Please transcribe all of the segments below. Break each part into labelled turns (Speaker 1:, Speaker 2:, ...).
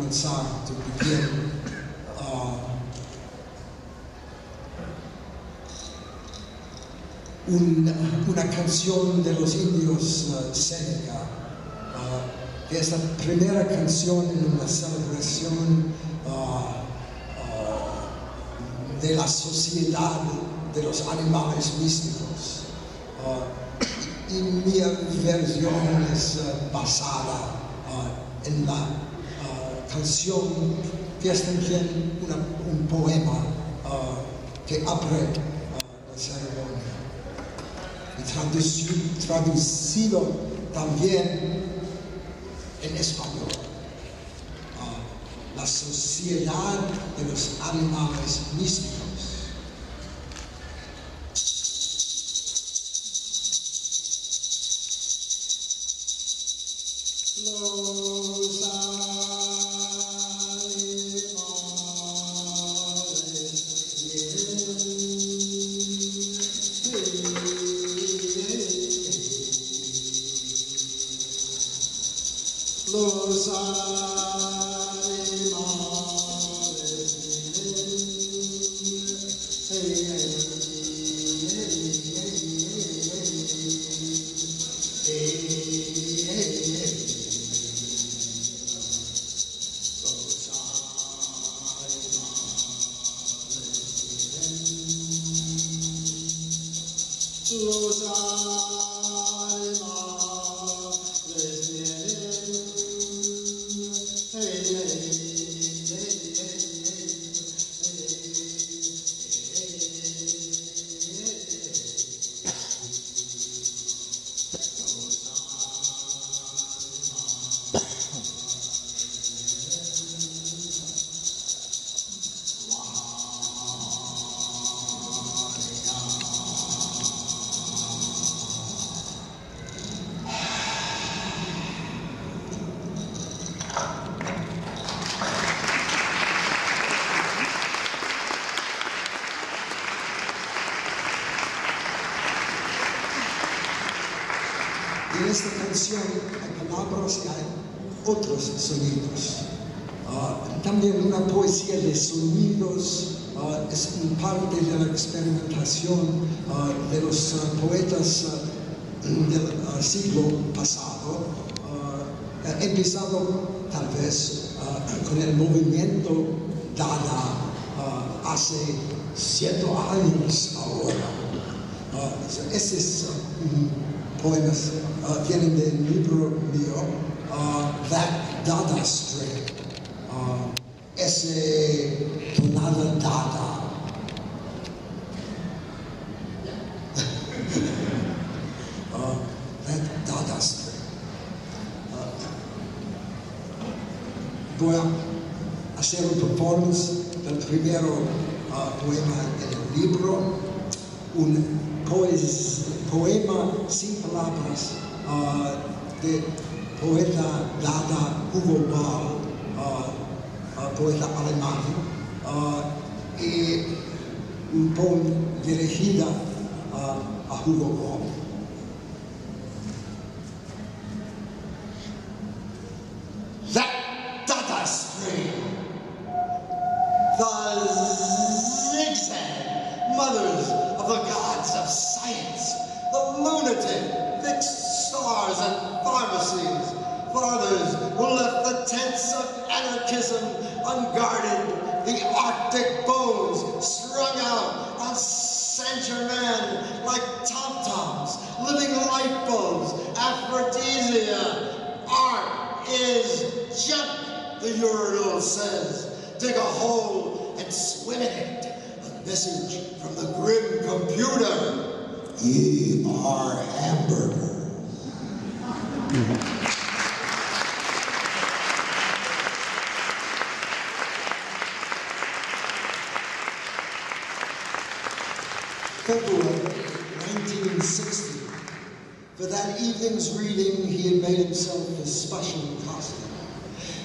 Speaker 1: comenzar, to begin. Una canción de los indios Seneca, que es la primera canción en una celebración de la sociedad de los animales místicos. Y mi versión es basada en la canción que es también un poema que abre la ceremonia. Y traducido también en español. La sociedad de los animales místicos. En esta canción hay palabras y hay otros sonidos. También una poesía de sonidos es parte de la experimentación de los poetas del siglo pasado, empezado tal vez con el movimiento Dada hace 100 años ahora. Esos poemas vienen del libro mío, That Dada String, ese tonada Dada. That Dada String. Voy a hacer un performance del primero poema en el libro, un poema sin palabras de poeta Dada Hugo Ball, poeta alemán, y un poema dirigido a Hugo Ball. That Dada String, the zigzag mothers of the gods of science, the lunatic fixed stars and pharmacies, fathers who left the tents of anarchism unguarded, the Arctic bones strung out on Saint-Germain like tom-toms, living light bulbs, aphrodisia. Art is junk, the urinal says. Dig a hole and swim in it. A message from the grim computer. Ye are hamburgers. February 1960. For that evening's reading, he had made himself a special costume.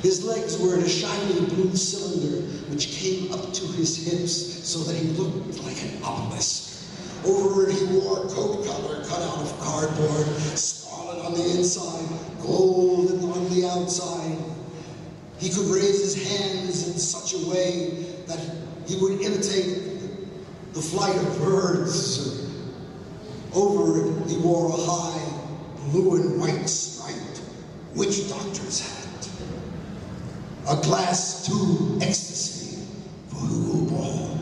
Speaker 1: His legs were in a shiny blue cylinder which came up to his hips so that he looked like an obelisk. Over it he wore a coat collar cut out of cardboard, scarlet on the inside, golden on the outside. He could raise his hands in such a way that he would imitate the flight of birds. Over it, he wore a high blue and white striped witch doctor's hat. A glass tube ecstasy for Hugo Ball.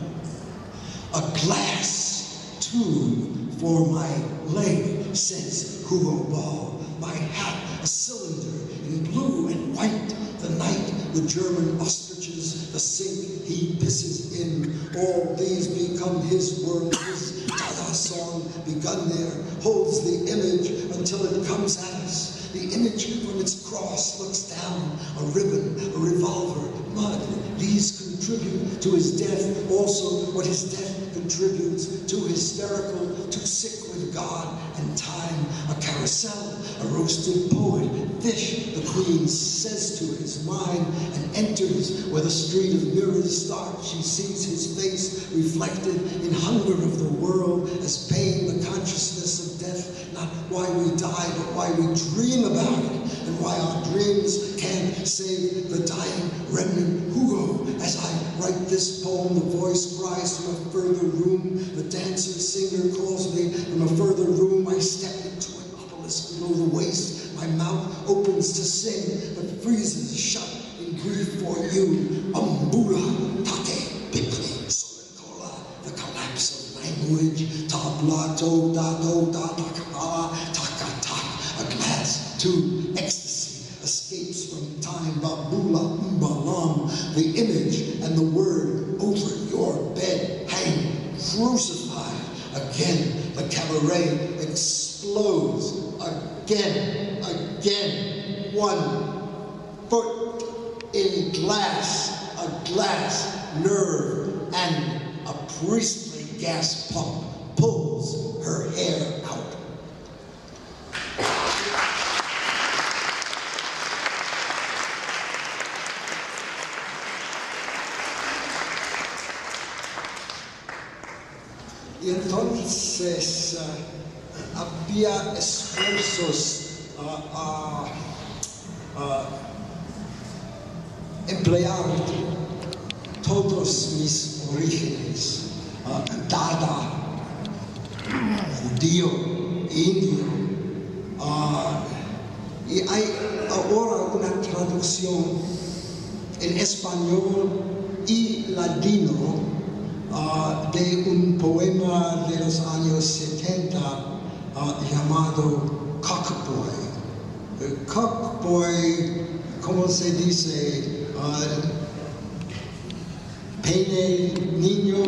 Speaker 1: A glass tube for my leg, says Hugo Ball. My hat, a cylinder in blue and white. The night, the German ostriches, the sink he pisses in. All these become his world. His Dada song, begun there, holds the image until it comes at us. The image from its cross looks down, a ribbon, a revolver, mud. These contribute to his death, also what his death contributes, too hysterical, too sick with God and time. A carousel, a roasted poet, fish, the queen says to his mind, and enters where the street of mirrors starts. She sees his face reflected in hunger of the world, as pain, the consciousness of death, not why we die, but why we dream about it, and why our dreams can't save the dying remnant. Hugo, as I write this poem, the voice cries from a further room. The dancer singer calls me from a further room. I step into an obelisk below the waist. My mouth opens to sing, but freezes shut in grief for you. Umbula, tate, bikli, solenkola, the collapse of language. Tabla, to, da, do, da, da, ka, taka, ta, a glass tube, ecstasy, escapes from time. Babula, umbalam, the image and the word over your bed hang crucified. Again, the cabaret explodes. Again, 1 foot in glass, a glass nerve, and a priestly gas pump pulls her hair out. Y entonces había esfuerzos a emplear todos mis orígenes, Dada, judío, indio, y hay ahora una traducción en español y ladino de un poema de los años 70 llamado Cockboy. Cockboy, ¿cómo se dice? Pene niño,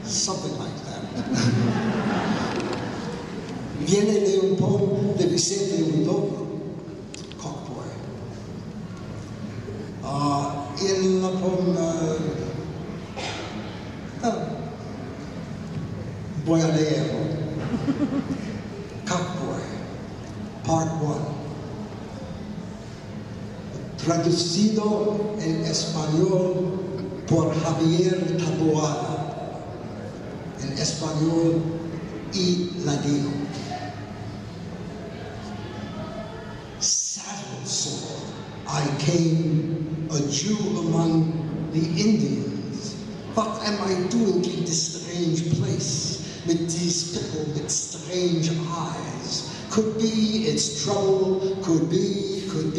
Speaker 1: something like that. Viene de un poema de Vicente Huidobro, Cockboy. En la poema voy a leerlo. Cockboy, Part 1. Traducido en español por Javier Taboada, en español y ladino. Saddle sore, I came, a Jew among the Indians. What am I doing in this strange place, with these people with strange eyes? Could be it's trouble, could be,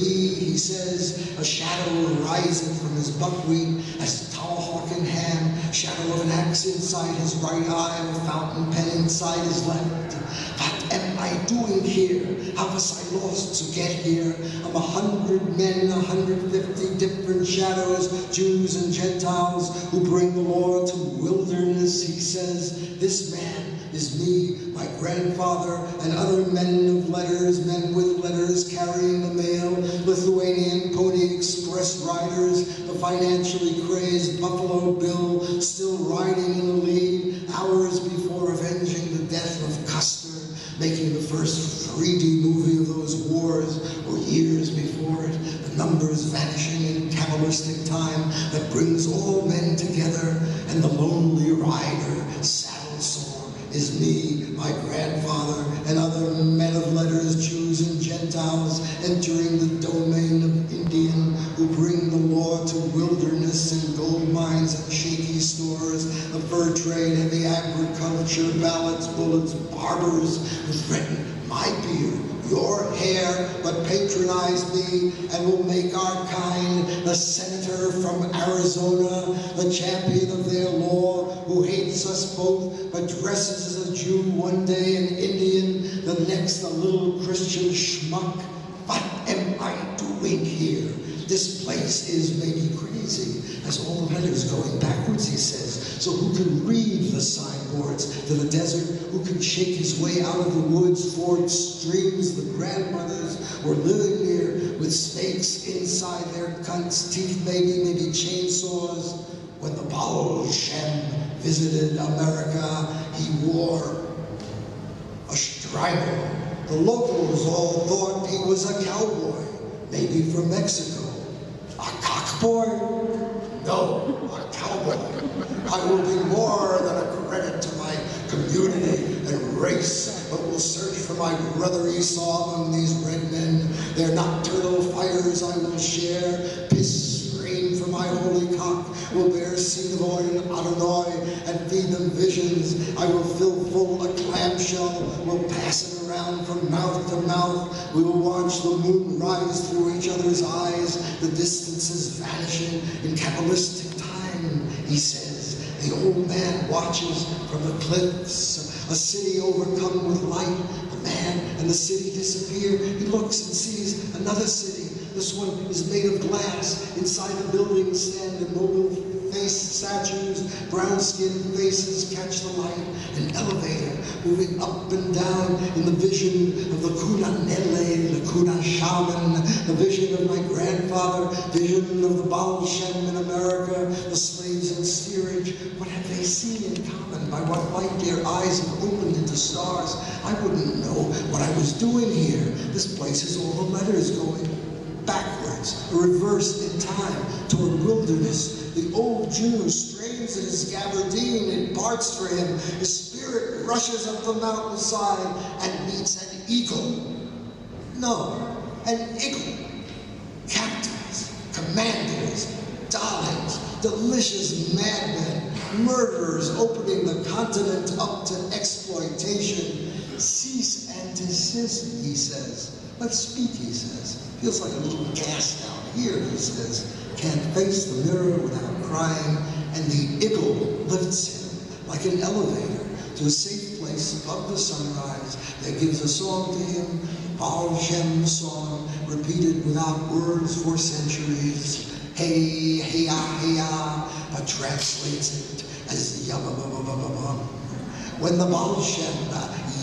Speaker 1: he says, a shadow rising from his buckwheat as a tomahawk in hand, shadow of an axe inside his right eye, a fountain pen inside his left. What am I doing here? How was I lost to get here? I'm 100 men, 150 different shadows, Jews and Gentiles who bring the Lord to wilderness. He says, this man is me, my grandfather, and other men of letters, men with letters carrying the mail, Lithuanian Pony Express riders, the financially crazed Buffalo Bill, still riding in the lead, hours before avenging the death of Custer, making the first 3D movie of those wars, or years before it, the numbers vanishing in Kabbalistic time that brings all men together, and the lonely rider, saddle sore, is me, my grandfather, and other men of letters, Jews and Gentiles, entering the domain of Indian, who who bring the law to wilderness and gold mines and shaky stores, the fur trade, heavy agriculture, ballots, bullets, barbers who threaten my beard, your hair, but patronize me and will make our kind, the senator from Arizona, the champion of their law, who hates us both, but dresses as a Jew one day, an Indian, the next a little Christian schmuck. What am I doing here? This place is maybe crazy, as all the letters going backwards, he says. So who can read the signboards to the desert? Who can shake his way out of the woods, ford streams the grandmothers were living near with snakes inside their cunts, teeth maybe chainsaws? When the Baal Shem visited America, he wore a striper. The locals all thought he was a cowboy, maybe from Mexico. A cockboy? No, a cowboy. I will be more than a credit to my community and race, but will search for my brother Esau among these red men. Their nocturnal fires I will share, piss scream for my holy cock, will bear seed of oil in Adonai and feed them visions. I will fill full a clamshell, will pass it around from mouth to mouth. We will watch the moon rise through each other's eyes, the distances vanishing in Kabbalistic time, he says. The old man watches from the cliffs, a city overcome with light. The man and the city disappear. He looks and sees another city. This one is made of glass. Inside the building stand immobile faced statues, brown-skinned faces catch the light. An elevator moving up and down in the vision of the Kuna Nele, the Kuna Shaman, the vision of my grandfather, vision of the Baal Shem in America, the slaves in steerage. What have they seen in common? By what light their eyes have opened into stars? I wouldn't know what I was doing here. This place is all the letters going backwards, reversed in time, toward wilderness. The old Jew strains at his gabardine, it parts for him. His spirit rushes up the mountainside and meets an eagle. No, an eagle. Captains, commanders, darlings, delicious madmen, murderers opening the continent up to exploitation. Cease and desist, he says. Let's speak, he says. Feels like a little gas down here, he says. Can't face the mirror without crying, and the eagle lifts him like an elevator to a safe place above the sunrise that gives a song to him, Baal Shem song, repeated without words for centuries. Hey, hey, but translates it as yabba. When the Baal Shem,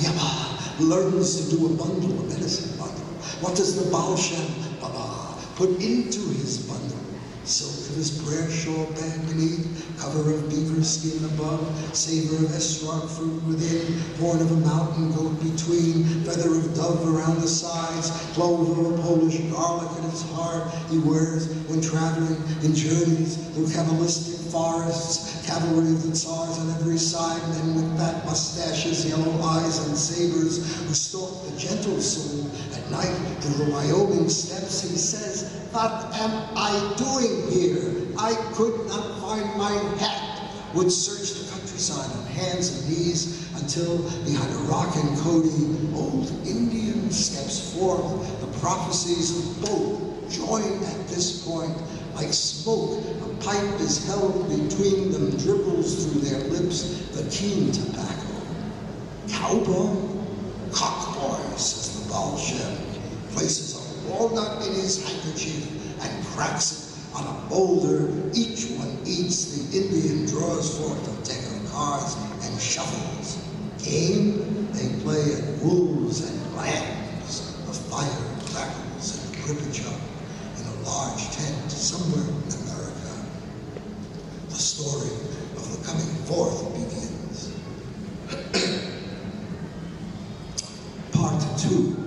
Speaker 1: yabba, learns to do a bundle, a medicine bundle, what does the Baal Shem, baba, put into his bundle? Silk of his prayer shawl bag beneath, cover of beaver skin above, savor of estrog fruit within, horn of a mountain goat between, feather of dove around the sides, clove of a Polish garlic in his heart. He wears when traveling in journeys through Kabbalistic forests, cavalry of the Tsars on every side, men with fat mustaches, yellow eyes, and sabers who stalk the gentle soul at night through the Wyoming steppes. He says, what am I doing here? I could not find my hat. Would search the countryside on hands and knees until behind a rock and Cody, old Indian steps forth. The prophecies of both join at this point. Like smoke, a pipe is held between them, dribbles through their lips, the keen tobacco. Cowboy? Cockboy, says the Baal Shem, places a walnut in his handkerchief and cracks it on a boulder. Each one eats. The Indian draws forth a deck of cards and shuffles. Game, they play at wolves and lambs. The fire crackles and the cribbage up in a large tent somewhere in America. The story of the coming forth begins. Part 2.